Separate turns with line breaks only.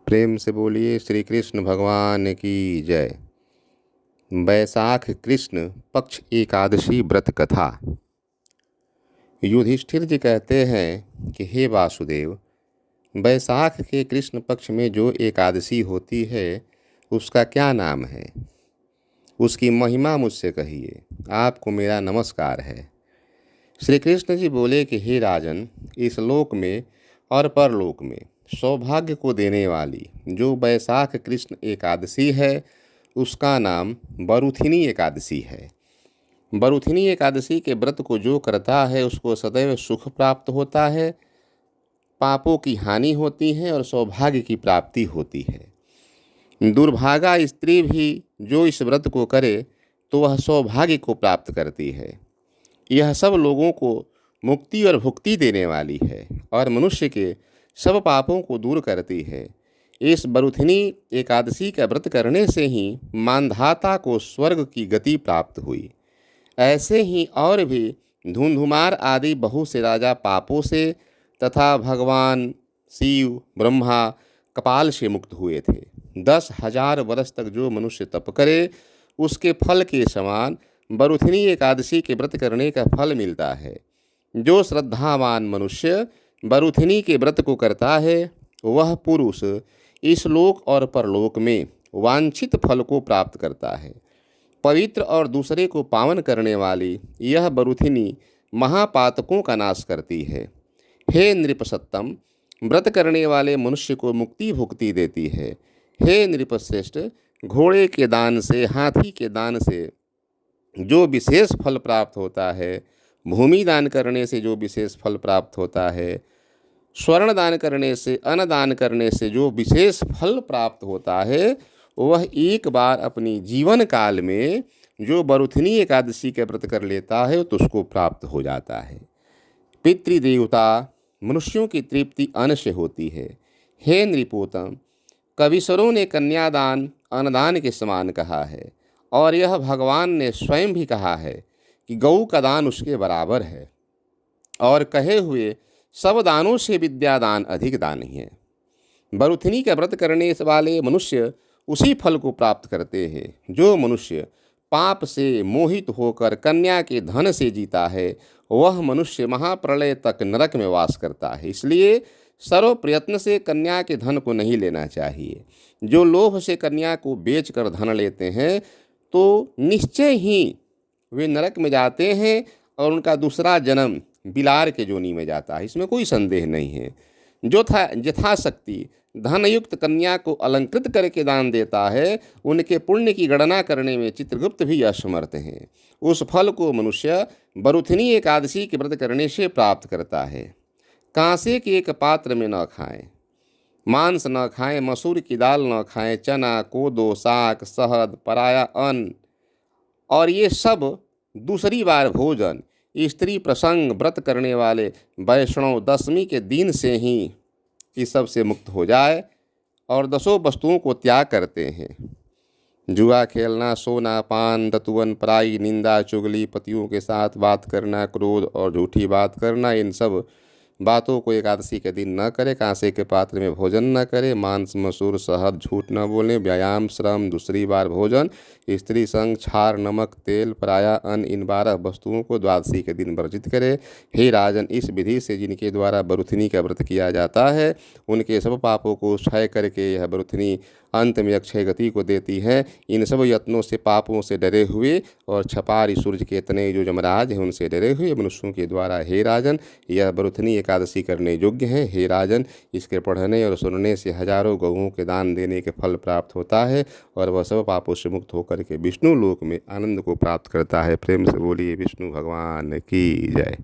प्रेम से बोलिए श्री कृष्ण भगवान की जय। वैशाख कृष्ण पक्ष एकादशी व्रत कथा। युधिष्ठिर जी कहते हैं कि हे वासुदेव, वैशाख के कृष्ण पक्ष में जो एकादशी होती है उसका क्या नाम है, उसकी महिमा मुझसे कहिए, आपको मेरा नमस्कार है। श्री कृष्ण जी बोले कि हे राजन, इस लोक में और परलोक में सौभाग्य को देने वाली जो वैशाख कृष्ण एकादशी है उसका नाम बरुथिनी एकादशी है। बरुथिनी एकादशी के व्रत को जो करता है उसको सदैव सुख प्राप्त होता है, पापों की हानि होती है और सौभाग्य की प्राप्ति होती है। दुर्भागा स्त्री भी जो इस व्रत को करे तो वह सौभाग्य को प्राप्त करती है। यह सब लोगों को मुक्ति और भुक्ति देने वाली है और मनुष्य के सब पापों को दूर करती है। इस बरुथिनी एकादशी का व्रत करने से ही मानधाता को स्वर्ग की गति प्राप्त हुई। ऐसे ही और भी धुंधुमार आदि बहुत से राजा पापों से तथा भगवान शिव ब्रह्मा कपाल से मुक्त हुए थे। 10,000 वर्ष तक जो मनुष्य तप करे उसके फल के समान बरुथिनी एकादशी के व्रत करने का फल मिलता है। जो श्रद्धावान मनुष्य बरुथिनी के व्रत को करता है वह पुरुष इस लोक और परलोक में वांछित फल को प्राप्त करता है। पवित्र और दूसरे को पावन करने वाली यह बरुथिनी महापातकों का नाश करती है। हे नृपसत्तम, व्रत करने वाले मनुष्य को मुक्ति भुक्ति देती है। हे नृपश्रेष्ठ, घोड़े के दान से, हाथी के दान से जो विशेष फल प्राप्त होता है, भूमि दान करने से जो विशेष फल प्राप्त होता है, स्वर्ण दान करने से, अन्न दान करने से जो विशेष फल प्राप्त होता है, वह एक बार अपनी जीवन काल में जो बरुथिनी एकादशी के व्रत कर लेता है तो उसको प्राप्त हो जाता है। पितृदेवता मनुष्यों की तृप्ति अन्न से होती है। हे नृपोतम, कविश्वरों ने कन्यादान अन्नदान के समान कहा है और यह भगवान ने स्वयं भी कहा है कि गौ का दान उसके बराबर है और कहे हुए सब दानों से विद्यादान अधिक दानी है। बरुथिनी का व्रत करने वाले मनुष्य उसी फल को प्राप्त करते हैं जो मनुष्य पाप से मोहित होकर कन्या के धन से जीता है, वह मनुष्य महाप्रलय तक नरक में वास करता है। इसलिए सर्व प्रयत्न से कन्या के धन को नहीं लेना चाहिए। जो लोभ से कन्या को बेचकर धन लेते हैं तो निश्चय ही वे नरक में जाते हैं और उनका दूसरा जन्म बिलार के जोनी में जाता है, इसमें कोई संदेह नहीं है। जो यथाशक्ति धनयुक्त कन्या को अलंकृत करके दान देता है, उनके पुण्य की गणना करने में चित्रगुप्त भी असमर्थ हैं। उस फल को मनुष्य बरुथिनी एकादशी के व्रत करने से प्राप्त करता है। कांसे के एक पात्र में न खाएं, मांस न खाएं, मसूर की दाल न खाएं, चना कोदो साग शहद पराया अन्न और ये सब दूसरी बार भोजन स्त्री प्रसंग व्रत करने वाले वैष्णव दशमी के दिन से ही इस सब से मुक्त हो जाए और 10 वस्तुओं को त्याग करते हैं। जुआ खेलना, सोना, पान, दतुवन, पराई, निंदा, चुगली, पतियों के साथ बात करना, क्रोध और झूठी बात करना, इन सब बातों को एकादशी के दिन न करे। कांसे के पात्र में भोजन न करे, मांस मसूर शहद झूठ न बोले, व्यायाम श्रम दूसरी बार भोजन, स्त्री संग छार नमक तेल पराया अन्न, इन 12 वस्तुओं को द्वादशी के दिन वर्जित करे। हे राजन, इस विधि से जिनके द्वारा बरुथिनी का व्रत किया जाता है उनके सब पापों को क्षय करके यह बरुथिनी अंत में अक्षय गति को देती है। इन सब यत्नों से पापों से डरे हुए और छपारी सूर्य के तनय जो यमराज हैं उनसे डरे हुए मनुष्यों के द्वारा हे राजन यह बरुथिनी एकादशी करने योग्य है। हे राजन, इसके पढ़ने और सुनने से हजारों गौओं के दान देने के फल प्राप्त होता है और वह सब पापों से मुक्त होकर के विष्णु लोक में आनंद को प्राप्त करता है। प्रेम से बोलिए विष्णु भगवान की जय।